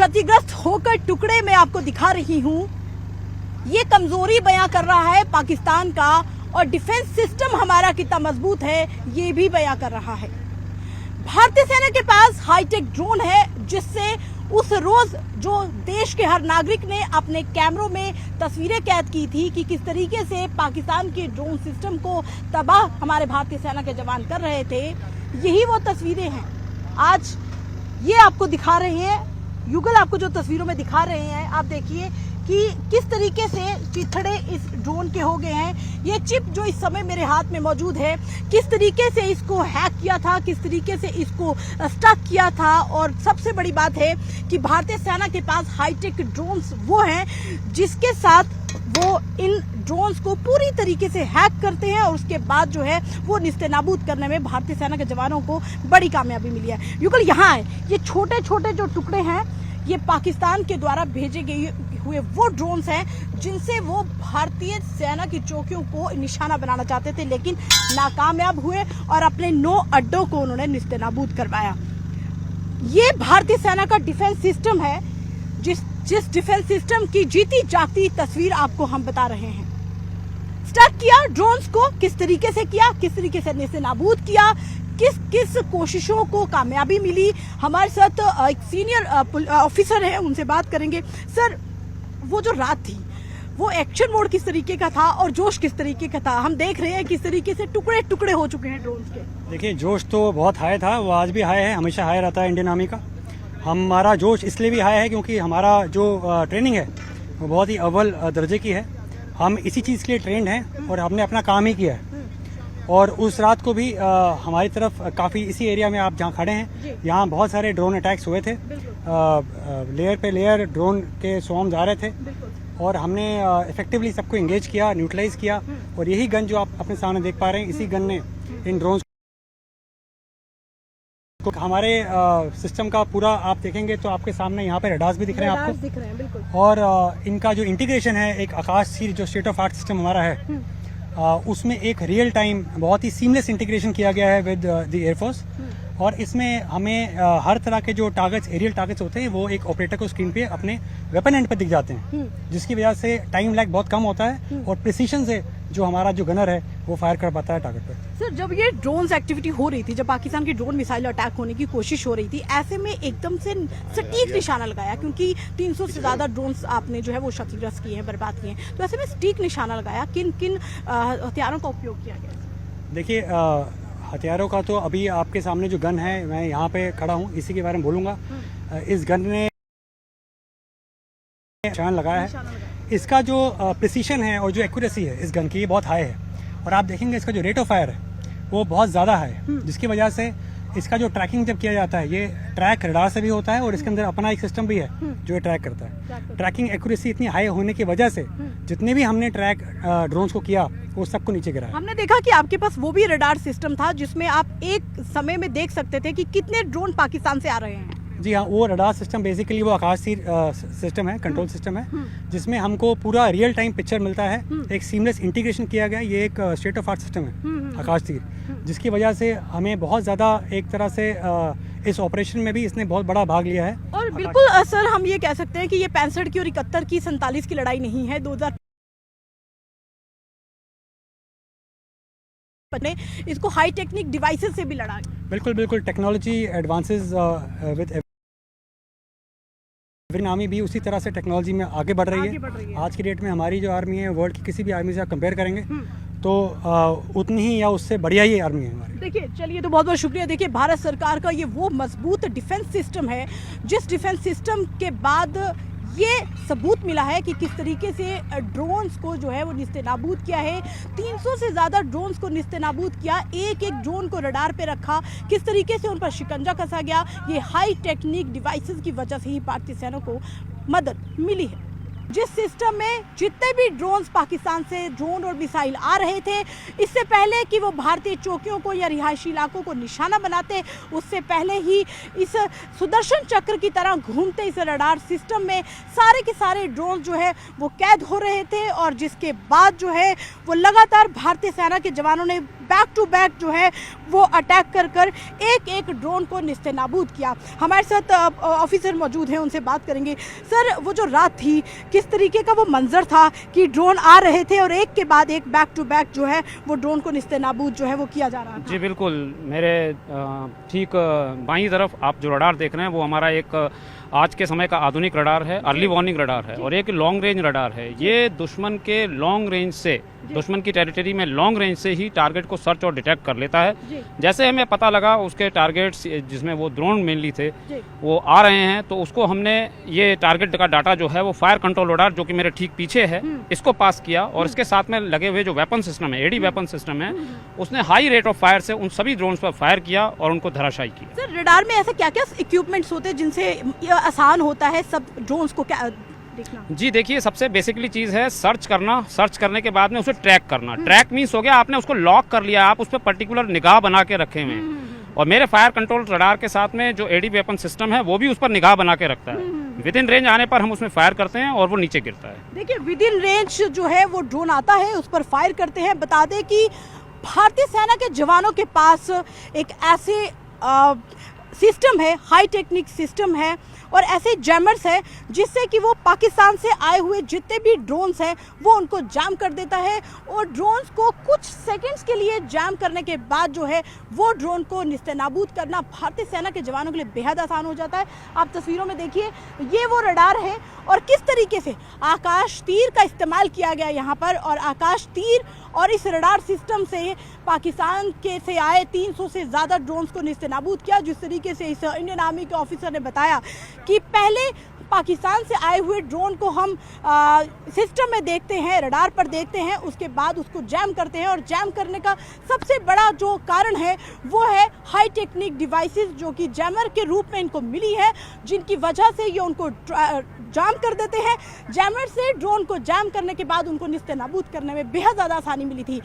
क्षतिग्रस्त होकर टुकड़े में आपको दिखा रही हूं। ये कमजोरी बयां कर रहा है पाकिस्तान का, और डिफेंस सिस्टम हमारा कितना मजबूत है ये भी बयां कर रहा है। भारतीय सेना के पास हाईटेक ड्रोन है, जिससे उस रोज जो देश के हर नागरिक ने अपने कैमरों में तस्वीरें कैद की थी कि किस तरीके से पाकिस्तान के ड्रोन सिस्टम को तबाह हमारे भारतीय सेना के जवान कर रहे थे, यही वो तस्वीरें हैं। आज ये आपको दिखा रहे हैं, युगल आपको जो तस्वीरों में दिखा रहे हैं, आप देखिए कि किस तरीके से चिथड़े इस ड्रोन के हो गए हैं। ये चिप जो इस समय मेरे हाथ में मौजूद है, किस तरीके से इसको हैक किया था, किस तरीके से इसको स्टक किया था। और सबसे बड़ी बात है कि भारतीय सेना के पास हाईटेक ड्रोन्स वो हैं जिसके साथ वो इन ड्रोन्स को पूरी तरीके से हैक करते हैं, और उसके बाद जो है वो निस्तेनाबूद करने में भारतीय सेना के जवानों को बड़ी कामयाबी मिली है। युगल यहाँ है, ये छोटे छोटे जो टुकड़े हैं ये पाकिस्तान के द्वारा भेजे गए हुए वो ड्रोन्स हैं जिनसे वो भारतीय सेना की चौकियों को निशाना बनाना चाहते थे, लेकिन नाकामयाब हुए और अपने 9 अड्डों को उन्होंने निस्तेनाबूद करवाया। ये भारतीय सेना का डिफेंस सिस्टम है, जिस डिफेंस सिस्टम की जीती जागती तस्वीर आपको हम बता रहे हैं। स्टक किया ड्रोन्स को, किस तरीके से किया, किस तरीके से निस्तेनाबूद किया, किस किस कोशिशों को कामयाबी मिली। हमारे साथ एक सीनियर ऑफिसर है, उनसे बात करेंगे। सर, वो जो रात थी वो एक्शन मोड किस तरीके का था और जोश किस तरीके का था? हम देख रहे हैं किस तरीके से टुकड़े टुकड़े हो चुके हैं ड्रोन्स के। देखिए, जोश तो बहुत हाई था, वो आज भी हाई है, हमेशा हाई रहता है इंडियन आर्मी का। हमारा जोश इसलिए भी हाई है क्योंकि हमारा जो ट्रेनिंग है वो बहुत ही अव्वल दर्जे की है। हम इसी चीज़ के लिए ट्रेंड हैं और हमने अपना काम ही किया है। और उस रात को भी हमारी तरफ काफ़ी इसी एरिया में आप जहाँ खड़े हैं, यहाँ बहुत सारे ड्रोन अटैक्स हुए थे। लेयर पे लेयर ड्रोन के स्वॉर्म्स आ रहे थे और हमने इफेक्टिवली सबको एंगेज किया, न्यूट्रलाइज किया। और यही गन जो आप अपने सामने देख पा रहे हैं, इसी गन ने इन ड्रोन्स को हमारे सिस्टम का पूरा आप देखेंगे तो आपके सामने यहाँ पे रडार्स भी दिख रहे हैं आपको, दिख रहे हैं, बिल्कुल। और इनका जो इंटीग्रेशन है एक आकाश तीर जो स्टेट ऑफ आर्ट सिस्टम हमारा है, उसमें एक रियल टाइम बहुत ही सीमलेस इंटीग्रेशन किया गया है विद द एयरफोर्स। और इसमें हमें हर तरह के जो टारगेट्स, एरियल टारगेट्स होते हैं, वो एक ऑपरेटर को स्क्रीन पे अपने वेपन एंड पे दिख जाते हैं, जिसकी वजह से टाइम लैग बहुत कम होता है और प्रिसीशन से जो हमारा जो गनर है वो फायर कर पाता है टारगेट पे। सर, जब ये ड्रोन्स एक्टिविटी हो रही थी, जब पाकिस्तान की ड्रोन मिसाइल अटैक होने की कोशिश हो रही थी, ऐसे में एकदम से सटीक निशाना लगाया, क्योंकि 300 से ज्यादा ड्रोन्स आपने जो है वो क्षतिग्रस्त किए हैं, बर्बाद किए हैं, तो ऐसे में सटीक निशाना लगाया, किन किन हथियारों का उपयोग किया गया? देखिए, हथियारों का तो अभी आपके सामने जो गन है, मैं यहाँ पे खड़ा हूँ, इसी के बारे में बोलूँगा। इस गन ने निशान लगाया है। इसका जो प्रिसीशन है और जो एक्यूरेसी है इस गन की, ये बहुत हाई है। और आप देखेंगे इसका जो रेट ऑफ फायर है वो बहुत ज़्यादा है, जिसकी वजह से इसका जो ट्रैकिंग जब किया जाता है, ये ट्रैक रडार से भी होता है और इसके अंदर अपना एक सिस्टम भी है जो ये ट्रैक करता है। ट्रैकिंग एक्यूरेसी इतनी हाई होने की वजह से जितने भी हमने ट्रैक ड्रोन्स को किया वो सबको नीचे गिराया। हमने देखा कि आपके पास वो भी रडार सिस्टम था जिसमें आप एक समय में देख सकते थे कि कितने ड्रोन पाकिस्तान से आ रहे हैं। जी हाँ, वो रडार सिस्टम बेसिकली वो आकाश तीर सिस्टम है, कंट्रोल सिस्टम है, जिसमें हमको पूरा रियल टाइम पिक्चर मिलता है। एक सीमलेस इंटीग्रेशन किया गया, ये एक स्टेट ऑफ आर्ट सिस्टम है आकाश तीर, जिसकी वजह से हमें बहुत ज़्यादा एक तरह से इस ऑपरेशन में भी इसने बहुत बड़ा भाग लिया है। और बिल्कुल सर, हम ये कह सकते हैं कि ये 65 की और 71 की 47 की लड़ाई नहीं है, 2000 ने इसको हाई टेक्निक डिवाइसेस से भी लड़ा। बिल्कुल बिल्कुल, टेक्नोलॉजी एडवांसेस विद आर्मी भी उसी तरह से टेक्नोलॉजी में आगे बढ़ रही है। आज की डेट में हमारी जो आर्मी है, वर्ल्ड की किसी भी आर्मी से आप कंपेयर करेंगे तो उतनी ही या उससे बढ़िया ही आर्मी है हमारी। देखिए, चलिए, तो बहुत बहुत शुक्रिया। देखिए, भारत सरकार का ये वो मजबूत डिफेंस सिस्टम है, जिस डिफेंस सिस्टम के बाद ये सबूत मिला है कि किस तरीके से ड्रोन्स को जो है वो निस्तेनाबूद किया है। 300 से ज़्यादा ड्रोन्स को निस्तेनाबूद किया, एक एक ड्रोन को रडार पे रखा, किस तरीके से उन पर शिकंजा कसा गया। ये हाई टेक्निक डिवाइसेस की वजह से ही भारतीय सेना को मदद मिली है। जिस सिस्टम में जितने भी ड्रोन्स पाकिस्तान से ड्रोन और मिसाइल आ रहे थे, इससे पहले कि वो भारतीय चौकियों को या रिहायशी इलाकों को निशाना बनाते, उससे पहले ही इस सुदर्शन चक्र की तरह घूमते इस रडार सिस्टम में सारे के सारे ड्रोन जो है वो कैद हो रहे थे, और जिसके बाद जो है वो लगातार भारतीय सेना के जवानों ने बैक टू बैक जो है वो अटैक कर कर एक एक ड्रोन को निस्तेनाबूद किया। हमारे साथ ऑफिसर मौजूद हैं, उनसे बात करेंगे। सर, वो जो रात थी, किस तरीके का वो मंजर था कि ड्रोन आ रहे थे और एक के बाद एक बैक टू बैक जो है वो ड्रोन को निस्तेनाबूद जो है वो किया जा रहा था? जी बिल्कुल, मेरे ठीक बाईं तरफ आप जो रडार देख रहे हैं वो हमारा एक आज के समय का आधुनिक रडार है, अर्ली वार्निंग रडार है और एक लॉन्ग रेंज रडार है। ये दुश्मन के लॉन्ग रेंज से, दुश्मन की टेरिटरी में लॉन्ग रेंज से ही टारगेट को सर्च और डिटेक्ट कर लेता है। जैसे हमें पता लगा उसके टारगेट्स जिसमें वो ड्रोन मेनली थे वो आ रहे हैं, तो उसको हमने ये टारगेट का डाटा जो है वो फायर कंट्रोल रडार जो कि मेरे ठीक पीछे है इसको पास किया और इसके साथ में लगे हुए जो वेपन सिस्टम है, एडी वेपन सिस्टम है, उसने हाई रेट ऑफ फायर से उन सभी ड्रोन्स पर फायर किया और उनको धराशायी किया। सर, रडार में ऐसे क्या क्या इक्विपमेंट्स होते हैं जिनसे आसान होता है सब ड्रोन्स को क्या देखना? जी देखिए, सबसे बेसिकली चीज है सर्च करना, सर्च करने के बाद में उसे ट्रैक करना। ट्रैक मीन्स हो गया आपने उसको लॉक कर लिया, आप उस पर पर्टिकुलर निगाह बना के रखे हुए हैं और मेरे फायर कंट्रोल रडार के साथ में जो एडी वेपन सिस्टम है वो भी उस पर निगाह बना के रखता है। विद इन रेंज आने पर हम उसमें फायर करते हैं और वो नीचे गिरता है। देखिए, विद इन रेंज जो है वो ड्रोन आता है, उस पर फायर करते हैं। बता दें कि भारतीय सेना के जवानों के पास एक ऐसे सिस्टम है, हाई टेक्निक सिस्टम है और ऐसे जैमर्स है जिससे कि वो पाकिस्तान से आए हुए जितने भी ड्रोन्स हैं वो उनको जाम कर देता है और ड्रोन्स को कुछ सेकंड्स के लिए जाम करने के बाद जो है वो ड्रोन को निस्तेनाबूद करना भारतीय सेना के जवानों के लिए बेहद आसान हो जाता है। आप तस्वीरों में देखिए, ये वो रडार है और किस तरीके से आकाश तीर का इस्तेमाल किया गया यहाँ पर और आकाश तीर और इस रडार सिस्टम से पाकिस्तान के से आए 300 से ज़्यादा ड्रोन्स को निस्तेनाबूद किया। जिस तरीके से इस इंडियन आर्मी के ऑफिसर ने बताया कि पहले पाकिस्तान से आए हुए ड्रोन को हम सिस्टम में देखते हैं, रडार पर देखते हैं, उसके बाद उसको जैम करते हैं और जैम करने का सबसे बड़ा जो कारण है वो है हाई टेक्निक डिवाइसेस जो कि जैमर के रूप में इनको मिली है, जिनकी वजह से ये उनको जाम कर देते हैं। जैमर से ड्रोन को जैम करने के बाद उनको निस्तेनाबूद करने में बेहद ज़्यादा आसानी मिली थी।